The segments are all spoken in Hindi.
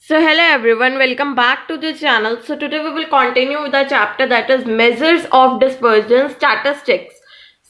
So hello everyone, welcome back to the channel. So today we will continue with the chapter that is measures of dispersion statistics.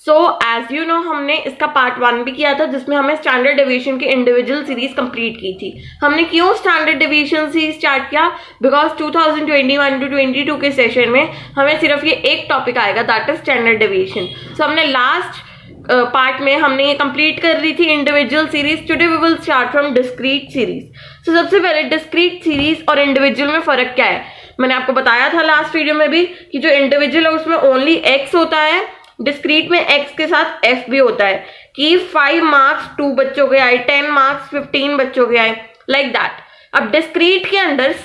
So as you know हमने इसका पार्ट 1 भी किया था जिसमें हमें स्टैंडर्ड डेविएशन की इंडिविजुअल सीरीज कंप्लीट की थी. हमने क्यों स्टैंडर्ड डेविएशन सीरीज स्टार्ट किया? बिकॉज 2021 टू 22 के सेशन में हमें सिर्फ ये एक टॉपिक आएगा दैट इज स्टैंडर्ड डेविएशन. सो हमने लास्ट पार्ट में हमने ये कंप्लीट कर ली थी individual series. Today we will start from discrete series. So सबसे पहले डिस्क्रीट सीरीज और इंडिविजुअल में फर्क क्या है मैंने आपको बताया था लास्ट वीडियो में भी कि जो इंडिविजुअल है उसमें ओनली एक्स होता है, डिस्क्रीट में एक्स के साथ एफ भी होता है कि 5 मार्क्स 2 बच्चों के आए, 10 मार्क्स 15 बच्चों के आए, लाइक दैट. अब डिस्क्रीट के अंदर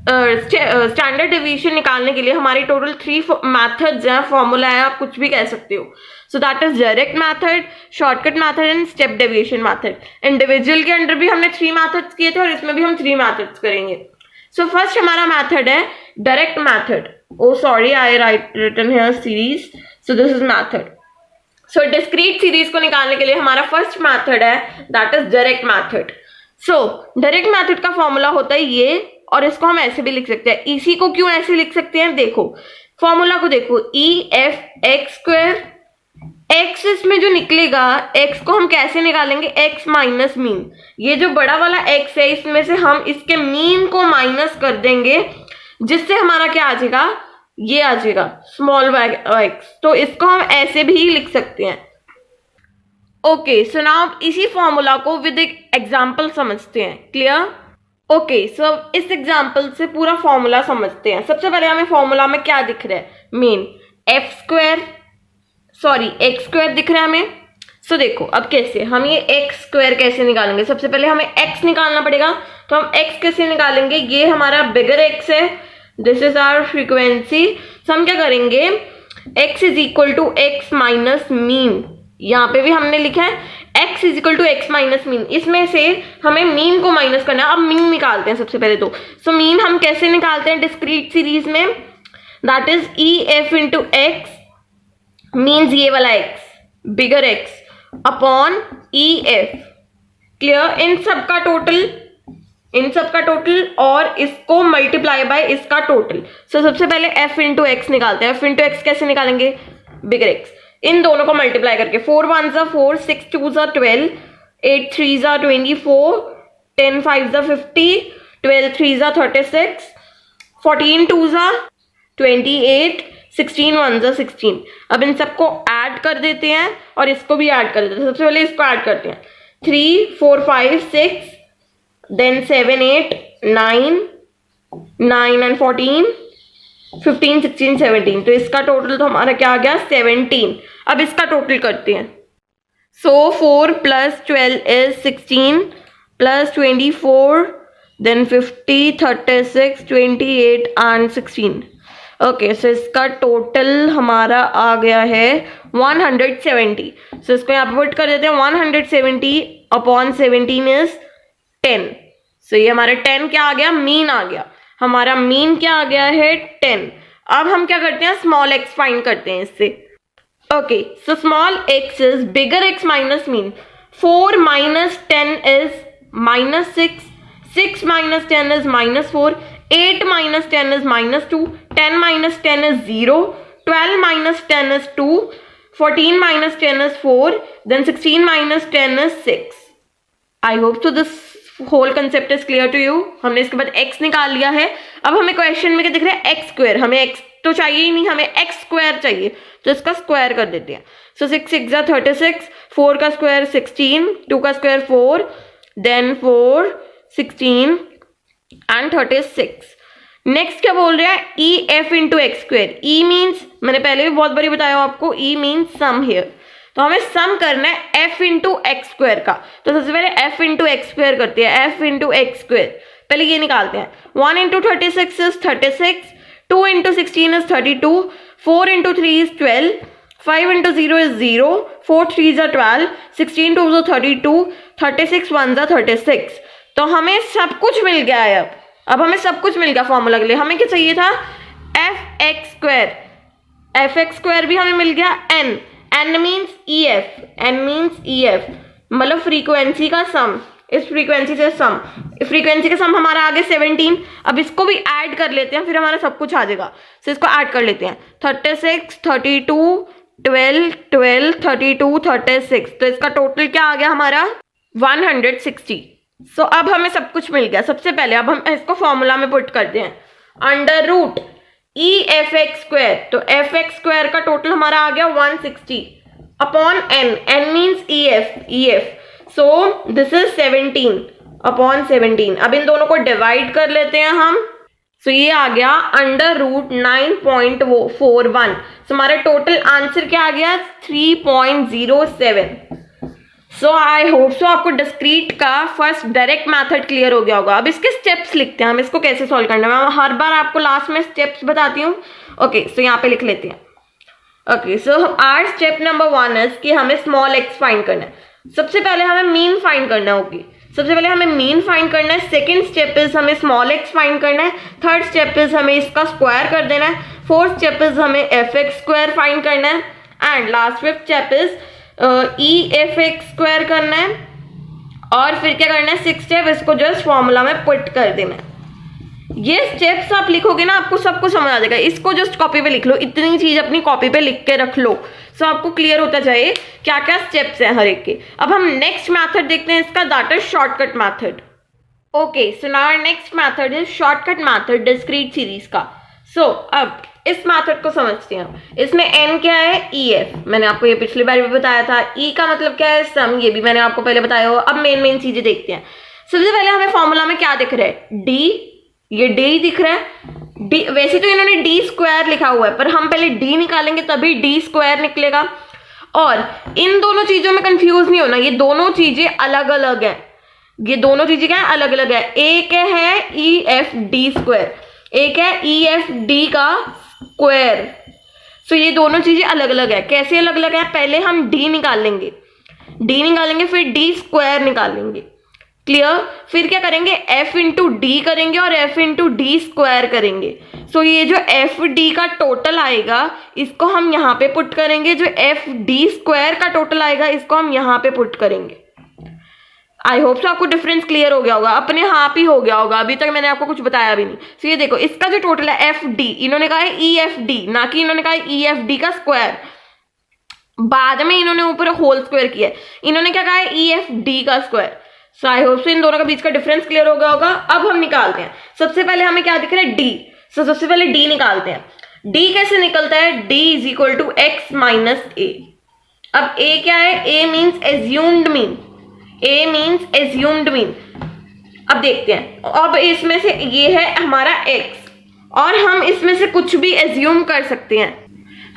स्टैंडर्ड डेविएशन निकालने के लिए हमारी टोटल 3 मैथड्स हैं, फॉर्मूला है, आप कुछ भी कह सकते हो. So that is direct method, shortcut method and step deviation method. Individual के अंदर भी हमने 3 मैथड्स किए थे और इसमें भी हम 3 मैथड्स करेंगे. सो फर्स्ट हमारा मैथड है direct method. Oh sorry, I written here series, so this is method. So discrete series को निकालने के लिए हमारा फर्स्ट मैथड है that is direct method. So direct method का फॉर्मूला होता है ये, और इसको हम ऐसे भी लिख सकते हैं. इसी को क्यों ऐसे लिख सकते हैं, देखो फॉर्मूला को देखो, ई एफ एक्स स्क्वायर. एक्स इसमें जो निकलेगा, एक्स को हम कैसे निकालेंगे, एक्स माइनस मीन. ये जो बड़ा वाला एक्स है इसमें से हम इसके मीन को माइनस कर देंगे जिससे हमारा क्या आ जाएगा, ये आ जाएगा स्मॉल एक्स. तो इसको हम ऐसे भी लिख सकते हैं. ओके, सो नाउ इसी फॉर्मूला को विद एक एग्जाम्पल समझते हैं. क्लियर? ओके, सो इस एग्जाम्पल से पूरा फॉर्मूला समझते हैं. सबसे पहले हमें फॉर्मूला में क्या दिख रहा है, mean F square sorry x square दिख रहा है हमें. सो देखो अब कैसे हम ये एक्स स्क्वायर कैसे निकालेंगे. सबसे पहले हमें एक्स निकालना पड़ेगा. तो हम एक्स कैसे निकालेंगे, ये हमारा बिगर एक्स है, this is our frequency. So हम क्या करेंगे, x is equal to x minus mean. यहाँ पे भी हमने लिखा है x is equal to x minus mean. इसमें से हमें मीन को माइनस करना है. अब मीन निकालते हैं सबसे पहले तो. सो मीन हम कैसे निकालते हैं डिस्क्रीट सीरीज में, that is E F into X means ये वाला x bigger x upon E F. Clear? इन सब का टोटल और इसको मल्टीप्लाई बाय इसका टोटल. सो सबसे पहले f इंटू एक्स निकालते हैं. f इंटू एक्स कैसे निकालेंगे, बिगर x इन दोनों को मल्टीप्लाई करके. 4 1 जा 4, 6 2 जा 12, 8 3 जा 24, 10 5 जा 50, 12 3 जा 36, 14 2 जा 28, 16 1 जा 16. अब इन सबको ऐड कर देते हैं और इसको भी ऐड कर देते हैं. सबसे पहले इसको ऐड करते हैं. 3 4 5 6 देन 7 8 9 9 एंड 14 15 16 17. तो इसका टोटल तो हमारा क्या आ गया, 17. अब इसका टोटल करते हैं. So 4 plus 12 is 16 plus 24 then 50 36 28 and 16. Okay, so इसका टोटल हमारा आ गया है 170. सो इसको यहाँ पे पुट कर देते हैं. 170 अपॉन 17 इज 10. सो ये हमारा 10 क्या आ गया, मीन आ गया. हमारा मीन क्या आ गया है, 10. अब हम क्या करते हैं, स्मॉल एक्स फाइंड करते हैं इससे. Okay, so small x is bigger x minus mean. 4 minus 10 is minus 6, 6 minus 10 is minus 4, 8 minus 10 is minus 2, 10 minus 10 is 0, 12 minus 10 is 2, 14 minus 10 is 4, then 16 minus 10 is 6. I hope so this whole concept is clear to you. हमने इसके बाद x निकाल लिया है. अब हमें क्वेश्चन में क्या दिख रहा है, x स्क्वायर. हमें x तो चाहिए ही नहीं, हमें x स्क्वायर चाहिए, तो इसका स्क्वायर कर देते हैं. सो 6 6 जा 36, 4 का स्क्वायर 16, 2 का स्क्वायर 4, देन 4 16 एंड 36. नेक्स्ट क्या बोल रहा है, E F into x square. E means मैंने पहले भी बहुत बारी बताया आपको, ई मीन्स सम हियर. तो हमें सम करना है एफ इंटू एक्स स्क्वायर का. तो सबसे पहले एफ इंटू एक्स स्क्वायर करते हैं. एफ इंटू एक्स स्क्वायर पहले ये निकालते हैं. 1 into 36 is 36, 2 into 16 is 32, 4 into 3 is 12, 5 into 0 is 0, 4 3 जा 12, 16 2 जा 32, 36 1 जा 36. तो हमें सब कुछ मिल गया है. अब हमें सब कुछ मिल गया फॉर्मूला के लिए. हमें क्या चाहिए था, f x square. F x square भी हमें मिल गया. N means e f, n means e f मतलब फ्रीक्वेंसी का सम. इस फ्रीक्वेंसी से सम, फ्रीक्वेंसी का सम हमारा आ गया 17। अब इसको भी ऐड कर लेते हैं, फिर हमारा सब कुछ आ जाएगा। तो इसको ऐड कर लेते हैं, 36, 32, 12, 12, 32, 36। तो इसका टोटल क्या आ गया हमारा 160। सो अब हमें सब कुछ मिल गया। सबसे पहले अब हम इसको फॉर्मूला में पुट करते हैं, under root e f x square. तो एफ एक्स स्क्वायर का टोटल हमारा आ गया 160 upon n, n means e f, so this is 17 upon 17। अब इन दोनों को डिवाइड कर लेते हैं हम। सो ये आ गया अंडर रूट 9.41। सो हमारा टोटल आंसर क्या आ गया 3.07। सो आई होप सो आपको डिस्क्रीट का फर्स्ट डायरेक्ट मेथड क्लियर हो गया होगा। अब इसके स्टेप्स लिखते हैं, हम इसको कैसे सॉल्व करना है। मैं हर बार आपको लास्ट में स्टेप्स बताती हूँ। ओके, सो यहाँ पे लिख लेते हैं। Okay, so our step number 1 is कि हमें स्मॉल एक्स फाइंड करना है। सबसे पहले हमें मीन फाइंड करना होगी। सबसे पहले हमें मीन फाइंड करना है। सेकंड स्टेप इज हमें स्मॉल एक्स फाइंड करना है। थर्ड स्टेप इज हमें इसका स्क्वायर कर देना है। फोर्थ स्टेप इज हमें एफ एक्स स्क्वायर फाइंड करना है। And last fifth step is E f x square करना है। और फिर क्या करना है, सिक्स स्टेप इसको जस्ट फॉर्मूला में पुट कर देना है। ये स्टेप्स आप लिखोगे ना, आपको सब कुछ समझ आ जाएगा। इसको जस्ट कॉपी पे लिख लो, इतनी चीज अपनी कॉपी पे लिख के रख लो, सो आपको क्लियर होता जाए क्या क्या स्टेप्स हैं हर एक के। अब हम नेक्स्ट मेथड देखते हैं इसका, that is shortcut method. Okay, so now next method is shortcut method discrete series का। सो अब इस मेथड को समझते हैं। इसमें n क्या है, ई एफ, मैंने आपको ये पिछली बार भी बताया था। e का मतलब क्या है, सम, ये भी मैंने आपको पहले बताया हो। अब मेन चीजें देखते हैं। सबसे पहले हमें फॉर्मूला में क्या दिख रहा है, d, ये d ही दिख रहा है। d वैसे तो इन्होंने d स्क्वायर लिखा हुआ है, पर हम पहले d निकालेंगे तभी d स्क्वायर निकलेगा। और इन दोनों चीजों में कंफ्यूज नहीं होना, ये दोनों चीजें अलग अलग है। ये दोनों चीजें क्या है, अलग अलग है। एक है ई एफ डी स्क्वायर, एक है ई एफ डी का स्क्वायर। सो ये दोनों चीजें अलग अलग है। कैसे अलग अलग है, पहले हम d निकालेंगे, फिर d स्क्वायर निकालेंगे। क्लियर? फिर क्या करेंगे, f इंटू डी करेंगे और f इंटू डी स्क्वायर करेंगे। सो ये जो एफ डी का टोटल आएगा इसको हम यहाँ पे पुट करेंगे, जो एफ डी स्क्वायर का टोटल आएगा इसको हम यहाँ पे पुट करेंगे। आई होप सो आपको डिफरेंस क्लियर हो गया होगा, अपने आप ही हो गया होगा। अभी तक मैंने आपको कुछ बताया भी नहीं। सो ये देखो, इसका जो टोटल है एफ डी, इन्होंने कहा है ई एफ डी, ना कि इन्होंने कहा है ई एफ डी का स्क्वायर। बाद में इन्होंने ऊपर होल स्क्वायर किया है, इन्होंने क्या कहा है, ई एफ डी का square. So I hope so इन दोनों के बीच का डिफरेंस क्लियर हो गया होगा। अब हम निकालते हैं। सबसे पहले हमें क्या दिख रहा है, डी। सो सबसे पहले डी निकालते हैं। डी कैसे निकलता है, D is equal to x minus A. अब ए क्या है, A means assumed mean, A means assumed mean. अब देखते हैं, अब इसमें से ये है हमारा x और हम इसमें से कुछ भी एज्यूम कर सकते हैं।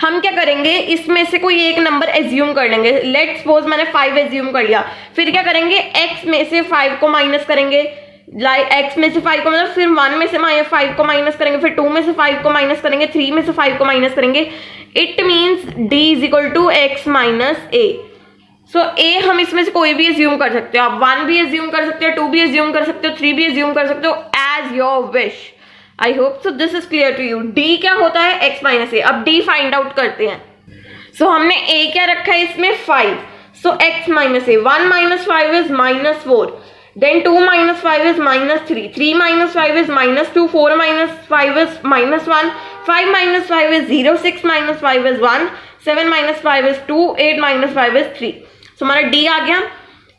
हम क्या करेंगे, इसमें से कोई एक नंबर एज्यूम कर लेंगे। लेट सपोज मैंने 5 एज्यूम कर लिया। फिर क्या करेंगे, x में से 5 को माइनस करेंगे, x में से 5 को मतलब, फिर 1 में से 5 को माइनस करेंगे, फिर 2 में से 5 को माइनस करेंगे, 3 में से 5 को माइनस करेंगे। It means d is equal to x minus A. So A हम इसमें से कोई भी एज्यूम कर सकते हो। आप 1 भी एज्यूम कर सकते हो, 2 भी एज्यूम कर सकते हो, 3 भी एज्यूम कर सकते हो, as your wish. I hope so this is clear to you. D क्या होता है, एक्स माइनस ए। अब डी फाइंड आउट करते हैं। सो हमने ए क्या रखा है इसमें, 5। So X minus A, 1 minus 5 is minus 4, then 2 minus 5 is minus 3, 3 minus 5 is minus 2, 4 minus 5 is minus 1, 5 minus 5 is 0, 6 minus 5 is 1, 7 minus 5 is 2, 8 minus 5 is 3। तो हमारा d आ गया।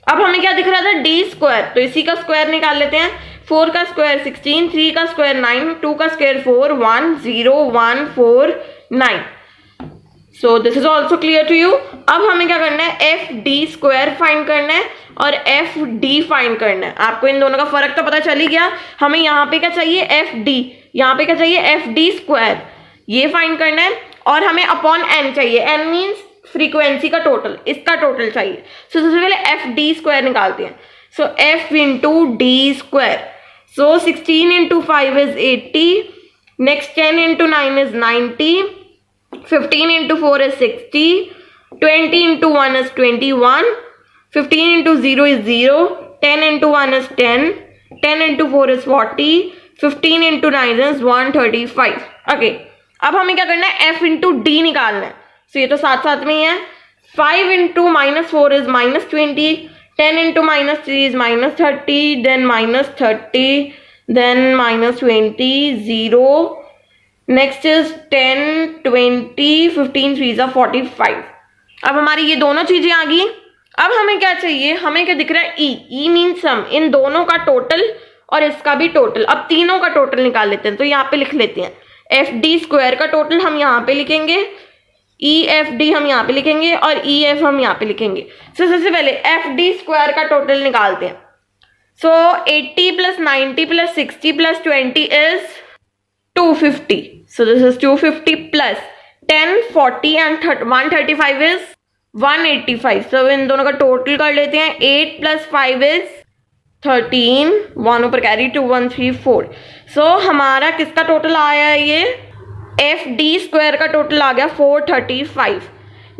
अब हमें क्या दिख रहा था, d स्क्वायर, तो इसी का स्क्वायर निकाल लेते हैं। 4 का स्क्वायर 16, 3 का स्क्वायर 9, 2 का square 4, 1 0 1 4 9। So this is also clear to you. अब हमें क्या करना है, एफ डी स्क्वायर फाइंड करना है और एफ डी फाइंड करना है। आपको इन दोनों का फर्क तो पता चल ही गया। हमें यहाँ पे क्या चाहिए, एफ डी, यहाँ पे क्या चाहिए, एफ डी स्क्वायर, ये फाइंड करना है। और हमें अपॉन एन चाहिए, एन मीन्स फ्रीक्वेंसी का टोटल, इसका टोटल चाहिए। सो सबसे पहले एफ डी स्क्वायर निकालते हैं। So f into d square, so 16 into 5 is 80, next 10 into 9 is 90, 15 into 4 is 60, 20 into 1 is 21, 15 into 0 is 0, 10 into 1 is 10, 10 into 4 is 40, 15 into 9 is 135। Okay, अब हमें क्या करना है, एफ इंटू डी निकालना है। सो ये तो साथ साथ में ही है। 5 into minus 4 is minus 20, 10 into -3 is -30, then -30, then -20, 0. Next is 10, 20, 15 3s are 45. अब हमारी ये दोनों चीजें आ गई। अब हमें क्या चाहिए, हमें क्या दिख रहा है, ई मीन सम, इन दोनों का टोटल और इसका भी टोटल। अब तीनों का टोटल निकाल लेते हैं, तो यहाँ पे लिख लेते हैं एफ डी स्क्वायर का टोटल हम यहाँ पे लिखेंगे, ई एफ डी हम यहाँ पे लिखेंगे और ई एफ हम यहाँ पे लिखेंगे। सो सबसे पहले एफ डी स्क्वायर का टोटल निकालते हैं। सो 80 + 90 + 60 + 20 is 250. So this is 250 plus 10, 40 and 135 is 185. So इन दोनों का टोटल कर लेते हैं। 8 + 5 is 13, 1 ऊपर कैरी, 2 1 3 4। सो हमारा किसका टोटल आया है, ये एफ डी स्क्वायर का टोटल आ गया 435।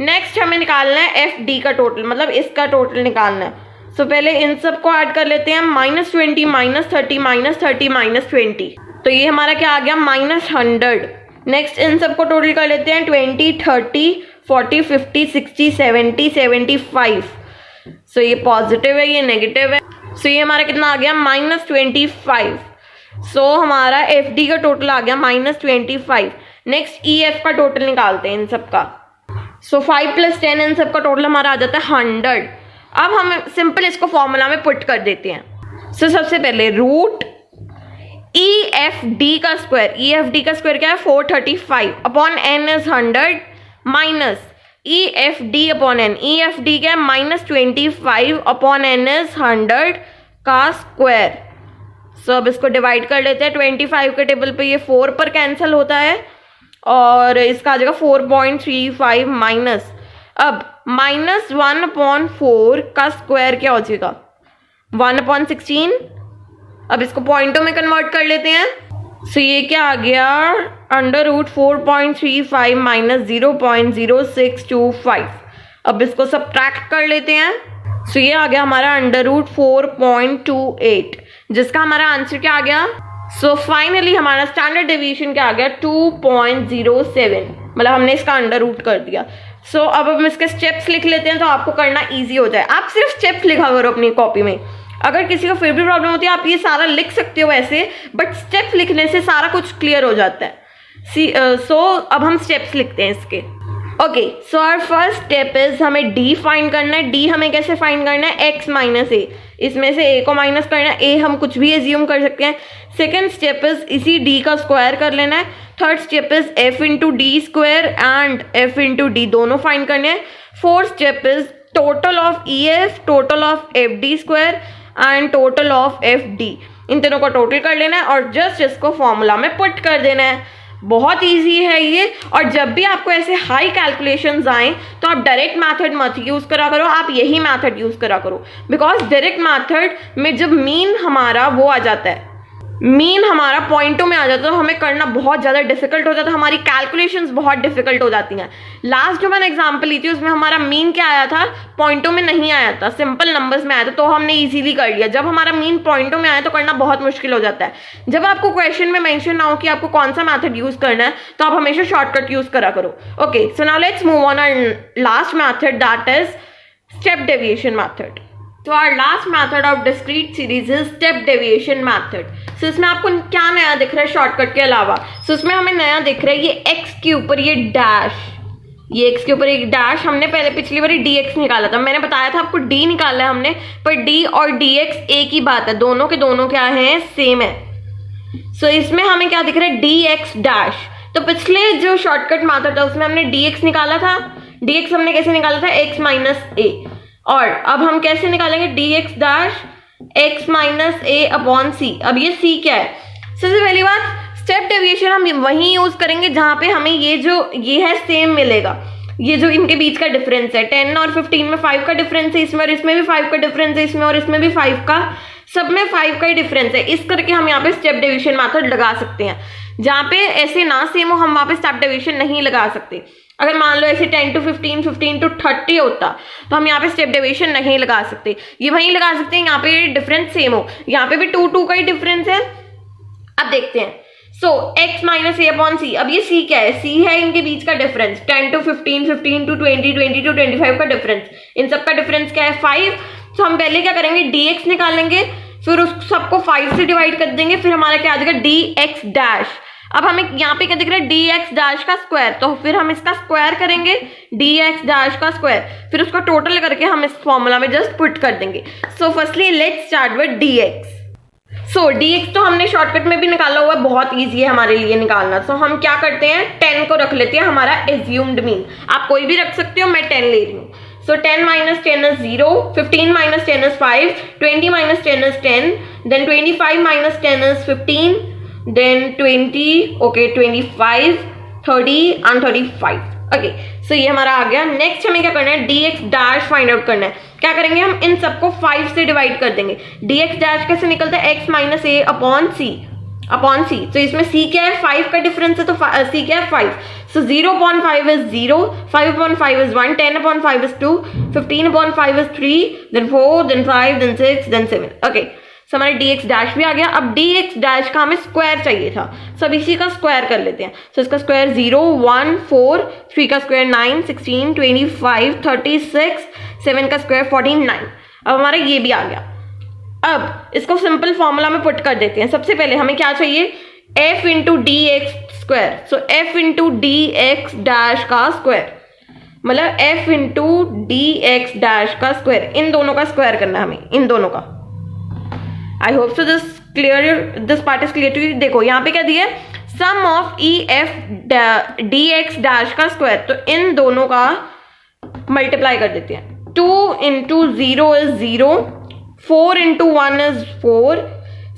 नेक्स्ट हमें निकालना है एफ डी का टोटल, मतलब इसका टोटल निकालना है। सो पहले इन सब को ऐड कर लेते हैं, -20 -30 -30 -20, तो ये हमारा क्या आ गया, -100। नेक्स्ट इन सब को टोटल कर लेते हैं, 20 30 40 50 60 70 75। सो ये पॉजिटिव है, ये नेगेटिव है। सो ये हमारा कितना आ गया, -25। सो हमारा एफ डी का टोटल आ गया -25। नेक्स्ट ई एफ का टोटल निकालते हैं इन सब का। सो 5 + 10 इन सब का टोटल हमारा आ जाता है 100। अब हम सिंपल इसको फॉर्मूला में पुट कर देते हैं। सो सबसे पहले रूट ई एफ डी का स्क्वायर, ई एफ डी का स्क्वायर क्या है, 435 upon n is 100 minus e F d upon n, e F d क्या है, -25 अपॉन एन इज 100 का स्क्वायर। सो अब इसको डिवाइड कर लेते हैं। 25 के टेबल पे ये 4 पर कैंसिल होता है और इसका आ जाएगा 4.35 माइनस, अब -1/4 का स्क्वायर क्या हो जाएगा, 1/16। अब इसको पॉइंटों में कन्वर्ट कर लेते हैं। सो ये क्या आ गया, √4.35 माइनस 0.0625। अब इसको सब्ट्रैक्ट कर लेते हैं। सो ये आ गया हमारा √4.28, जिसका हमारा आंसर क्या आ गया। सो फाइनली हमारा स्टैंडर्ड डेविएशन क्या आ गया, 2.07, मतलब हमने इसका अंडर रूट कर दिया। सो अब हम इसके स्टेप्स लिख लेते हैं, तो आपको करना इजी हो जाए। आप सिर्फ स्टेप्स लिखा करो अपनी कॉपी में। अगर किसी को फिर भी प्रॉब्लम होती है, आप ये सारा लिख सकते हो ऐसे, बट स्टेप्स लिखने से सारा कुछ क्लियर हो जाता है। सो अब हम स्टेप्स लिखते हैं इसके। Okay, so our first step is हमें डी फाइंड करना है। डी हमें कैसे फाइंड करना है, x माइनस ए, इसमें से a को माइनस करना है। a हम कुछ भी एज्यूम कर सकते हैं। सेकेंड स्टेप इज इसी d का स्क्वायर कर लेना है। Third step is f into d square and f into d दोनों फाइंड करने हैं। Fourth step is total of e f, total of f d square and total of f d, इन तीनों का टोटल कर लेना है और जस्ट इसको फॉर्मूला में पुट कर देना है। बहुत इजी है ये। और जब भी आपको ऐसे हाई कैलकुलेशंस आए तो आप डायरेक्ट मेथड मत यूज करा करो, आप यही मेथड यूज करा करो। बिकॉज डायरेक्ट मेथड में जब मीन हमारा वो आ जाता है, मीन हमारा पॉइंटों में आ जाता है, तो हमें करना बहुत ज़्यादा डिफिकल्ट हो जाता है, हमारी कैलकुलेशंस बहुत डिफिकल्ट हो जाती हैं। लास्ट जो मैंने एग्जांपल ली थी उसमें हमारा मीन क्या आया था, पॉइंटों में नहीं आया था, सिंपल नंबर्स में आया था, तो हमने इजीली कर लिया। जब हमारा मीन पॉइंटों में आया तो करना बहुत मुश्किल हो जाता है। जब आपको क्वेश्चन में मेंशन ना हो कि आपको कौन सा मैथड यूज करना है, तो आप हमेशा शॉर्टकट यूज करा करो। Okay, so now let's move on our last method, that is step deviation method. So our last method of discrete series is step deviation method. So इसमें आपको क्या नया दिख रहा है शॉर्टकट के अलावा? So इसमें हमें नया दिख रहा है ये x के ऊपर ये डैश, ये x के ऊपर एक डैश। हमने पहले पिछली बार dx निकाला था, मैंने बताया था आपको d निकाला है हमने, पर d और dx एक ही बात है, दोनों के दोनों क्या है, सेम है। So इसमें हमें क्या दिख रहा है, dx डैश। तो पिछले जो शॉर्टकट मेथड था उसमें हमने dx निकाला था। dx हमने कैसे निकाला था, x माइनस a। और अब हम कैसे निकालेंगे, dx dash x minus a upon c। अब ये c क्या है, सबसे पहली बात स्टेप डेविएशन हम वहीं यूज करेंगे जहां पे हमें ये है सेम मिलेगा। ये जो इनके बीच का डिफरेंस है, 10 और 15 में 5 का डिफरेंस है, इसमें और इसमें भी 5 का डिफरेंस है, इसमें और इसमें भी 5 का, सब में 5 का ही डिफरेंस है। इस करके हम यहाँ पे स्टेप डेविएशन मेथड लगा सकते हैं। जहाँ पे ऐसे ना सेम हो हम वहाँ पे स्टेप डेविएशन नहीं लगा सकते। अगर मान लो ऐसे 10 to 15, 15 to 30 होता तो हम यहाँ पे स्टेप डेविएशन नहीं लगा सकते, ये वहीं लगा सकते हैं यहाँ पे डिफरेंस सेम हो। यहाँ पे भी 2 का ही डिफरेंस है। अब देखते हैं, सो x माइनस ए अपॉन सी। अब ये c क्या है, c है इनके बीच का डिफरेंस, 10 to 15, 15 to 20, 20 to 25 का डिफरेंस। इन सब का डिफरेंस क्या है, 5। तो हम पहले क्या करेंगे, dx निकालेंगे, फिर उस सबको 5 से डिवाइड कर देंगे, फिर हमारा क्या आ जाएगा dx डैश। अब हमें यहाँ पे क्या दिख रहा है, dx डैश का स्क्वायर, तो फिर हम इसका स्क्वायर करेंगे, dx डैश का स्क्वायर, फिर उसका टोटल करके हम इस फॉर्मूला में जस्ट पुट कर देंगे। So firstly let's start with dx। So dx तो हमने शॉर्टकट में भी निकाला हुआ है, बहुत ईजी है हमारे लिए निकालना। सो हम क्या करते हैं, 10 को रख लेते हैं हमारा एज्यूम्ड मीन, आप कोई भी रख सकते हो, मैं 10 ले रही हूँ। So 10 minus 10 is 0, 15 minus 10 is 5, 20 minus 10 is 10, then 25 minus 10 is 15, then 20, okay 25, 30 and 35। Okay so ये हमारा आ गया। नेक्स्ट हमें क्या करना है, dx डैश फाइंड आउट करना है। क्या करेंगे, हम इन सबको 5 से डिवाइड कर देंगे। dx डैश कैसे निकलता है, x माइनस ए अपॉन सी। तो इसमें c क्या है, 5 का डिफरेंस है, तो c क्या है 5। सो 0/5 is 0, 5/5 is 1, 10/5 is 2, 15/5 is 3, then 4, then 5, then 6, then 7। Okay so हमारा dx डैश भी आ गया। अब dx डैश का हमें स्क्वायर चाहिए था, सो अब इसी का स्क्वायर कर लेते हैं। सो इसका स्क्वायर 0, 1, 4, 3 का स्क्वायर 9, 16, 25, 36, 7 का स्क्वायर 49। अब हमारा ये भी आ गया। अब इसको सिंपल फॉर्मूला में पुट कर देते हैं। सबसे पहले हमें क्या चाहिए, f into d x square. So f into d x dash का स्क्वायर, मतलब f into d x dash का स्क्वायर, इन दोनों का स्क्वायर करना है हमें, इन दोनों का। I hope so this part is clear to you. देखो यहाँ पे क्या दिया है, sum of e F d x dash का स्क्वायर, तो इन दोनों का मल्टीप्लाई कर देते हैं। 2 into 0 is 0, 4 into 1 is 4,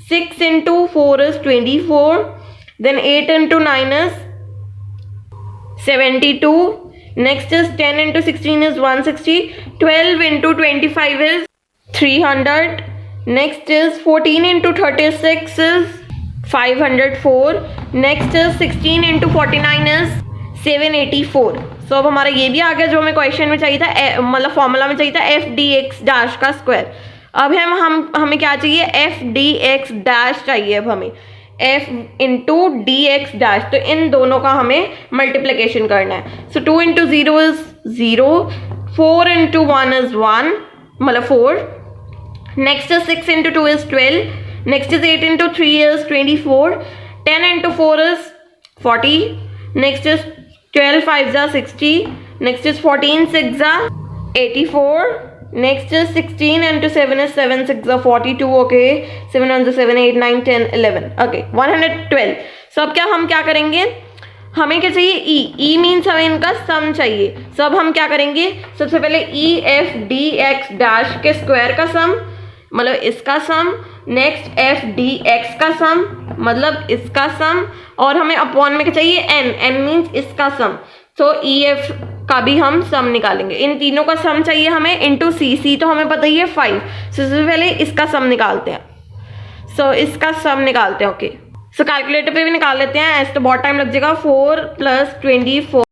6 into 4 is 24, then 8 into 9 is 72, next is 10 into 16 is 160, 12 into 25 is 300, next is 14 into 36 is 504, next is 16 into 49 is 784। सो अब हमारा ये भी आ गया जो हमें क्वेश्चन में चाहिए था, मतलब फॉर्मूला में चाहिए था, एफ डी एक्स डैश का स्क्वायर। अब हमें क्या चाहिए, एफ डी एक्स डैश चाहिए। अब हमें f into d x dash, तो इन दोनों का हमें मल्टीप्लिकेशन करना है। सो 2 इंटू 0 इज 0, 4 इंटू 1 इज 1, मतलब 4, next is 6 into 2 is 12, next is 8 into 3 is 24, 10 into 4 is 40, next is 12 5 जा 60, नेक्स्ट इज 14 6 जा 84, next is 16 into 7 is 7 6 are 42, okay 7 1 7 8 9 10 11, okay 112। so अब हम क्या करेंगे, हमें क्या चाहिए, e मीन्स हमें इनका सम चाहिए। so अब हम क्या करेंगे, सबसे पहले e f d x dash के स्क्वायर का सम, मतलब इसका सम, नेक्स्ट f d x का सम, मतलब इसका सम, और हमें अपॉन में क्या चाहिए, n मीन्स इसका सम। सो ई एफ का भी हम सम निकालेंगे, इन तीनों का सम चाहिए हमें, इंटू सी तो हमें पता ही है 5। सो सबसे पहले इसका सम निकालते हैं, सो इसका सम निकालते हैं। ओके सो कैलकुलेटर पे भी निकाल लेते हैं, ऐसे तो बहुत टाइम लग जाएगा। 4 + 24,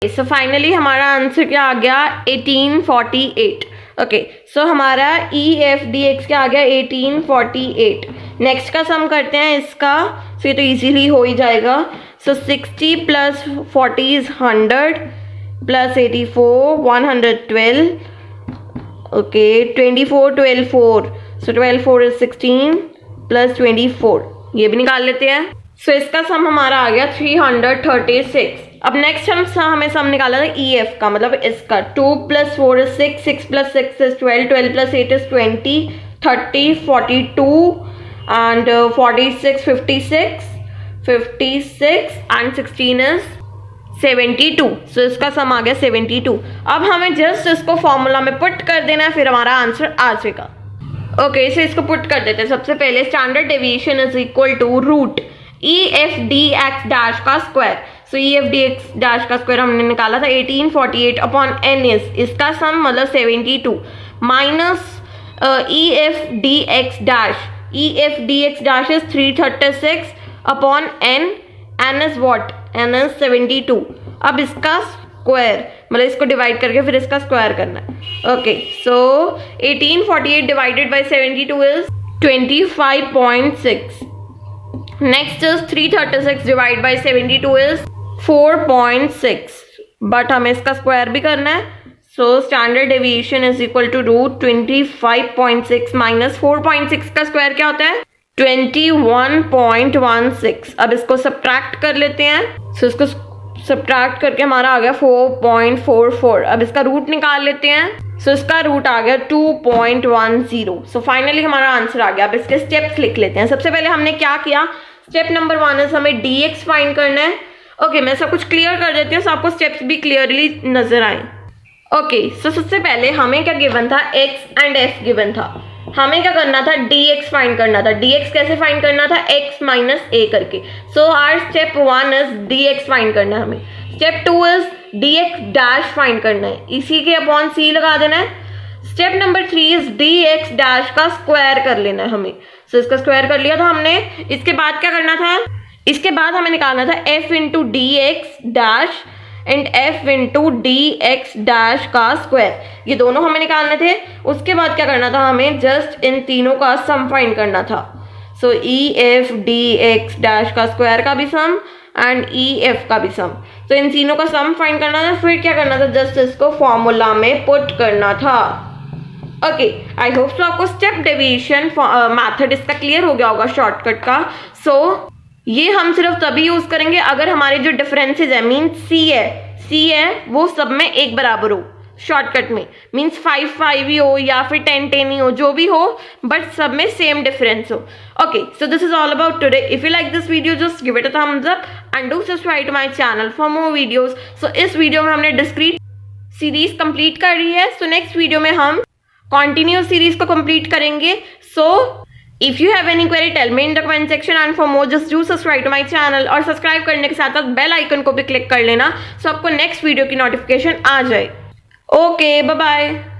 सो फाइनली हमारा आंसर क्या आ गया, 1848। ओके सो हमारा ई एफ डी एक्स क्या आ गया, 1848। नेक्स्ट का सम करते हैं इसका, सो ये तो इजीली हो ही जाएगा। सो 60 + 40 इज 100, + 84 112, ओके 24 12 4, सो 12 4 इज 16 + 24, ये भी निकाल लेते हैं। सो इसका सम हमारा आ गया 336। अब नेक्स्ट हमें सम निकाला था ई एफ का, मतलब इसका 2 + 4 is 6, 6 + 6 is 12, 12 + 8 is 20, 30 42 and 46 56 and 16 is 72। सो इसका सम आ गया 72। अब हमें जस्ट इसको फॉर्मूला में पुट कर देना है, फिर हमारा आंसर आ जाएगा। ओके सो इसको पुट कर देते हैं। सबसे पहले standard deviation is equal to root e F d x dash का square. So e F d x dash का स्क्वायर हमने निकाला था 1848 अपॉन एन इज इसका सम, मतलब 72, minus e F d x dash, e F d x dash is 336 upon n, n is what, n is 72। अब इसका स्क्वायर, मतलब इसको डिवाइड करके फिर इसका स्क्वायर करना है। ओके सो 1848 डिवाइडेड बाई 72 इज 25.6। Next is 336 divide by 72 is 4.6। But हमें इसका स्क्वायर भी करना है। So standard deviation is equal to root 25.6 minus 4.6 का स्क्वायर क्या होता है 21.16। अब इसको सब्ट्रैक्ट कर लेते हैं। सो इसको सब्ट्रैक्ट करके हमारा आ गया 4.44। अब इसका रूट निकाल लेते हैं। सो इसका रूट आ गया 2.10। सो फाइनली हमारा आंसर आ गया। अब इसके स्टेप्स लिख लेते हैं। सबसे पहले हमने क्या किया, स्टेप नंबर 1 है हमें dx फाइंड करना है। ओके, मैं सब कुछ क्लियर कर देती हूँ so आपको स्टेप्स भी क्लियरली नजर आए। ओके, सो सबसे पहले हमें क्या गिवन था, x एंड f गिवन था। हमें क्या करना था, dx फाइंड करना था। dx कैसे फाइंड करना था, x माइनस a करके। So our step 1 is dx find करना है हमें। Step 2 is dx dash find करना है, इसी के अपॉन c लगा देना है। Step number 3 is dx dash का स्क्वायर कर लेना है हमें। सो इसका स्क्वायर कर लिया था हमने। इसके बाद क्या करना था, इसके बाद हमें निकालना था f into d x dash and f into d x dash का स्क्वायर, ये दोनों हमें निकालने थे। उसके बाद क्या करना था, हमें जस्ट इन तीनों का सम फाइंड करना था। So e F d x dash का स्क्वायर का भी सम एंड ई एफ का भी सम। तो इन तीनों का सम फाइंड करना था। फिर क्या करना था, जस्ट इसको फॉर्मूला में पुट करना था। ओके, आई होप सो आपको स्टेप डेविएशन मैथड इसका क्लियर हो गया होगा शॉर्टकट का। सो ये हम सिर्फ तभी यूज करेंगे अगर हमारे जो डिफरेंसेस है, मीन सी है वो सब में एक बराबर हो। शॉर्टकट में मीन्स 5 ही हो या फिर 10 ही हो, जो भी हो, बट सब में सेम डिफरेंस हो। Okay, so this is all about today. If you like this video just give it a thumbs up and do subscribe to my channel for more videos. So इस वीडियो में हमने डिस्क्रीट सीरीज कंप्लीट कर रही है। सो नेक्स्ट वीडियो में हम कॉन्टिन्यूस सीरीज को कंप्लीट करेंगे। सो if you have any query tell me in the comment section and for more just do subscribe to my channel और सब्सक्राइब करने के साथ साथ बेल आइकन को भी क्लिक कर लेना सो आपको नेक्स्ट वीडियो की नोटिफिकेशन आ जाए। Okay, bye bye.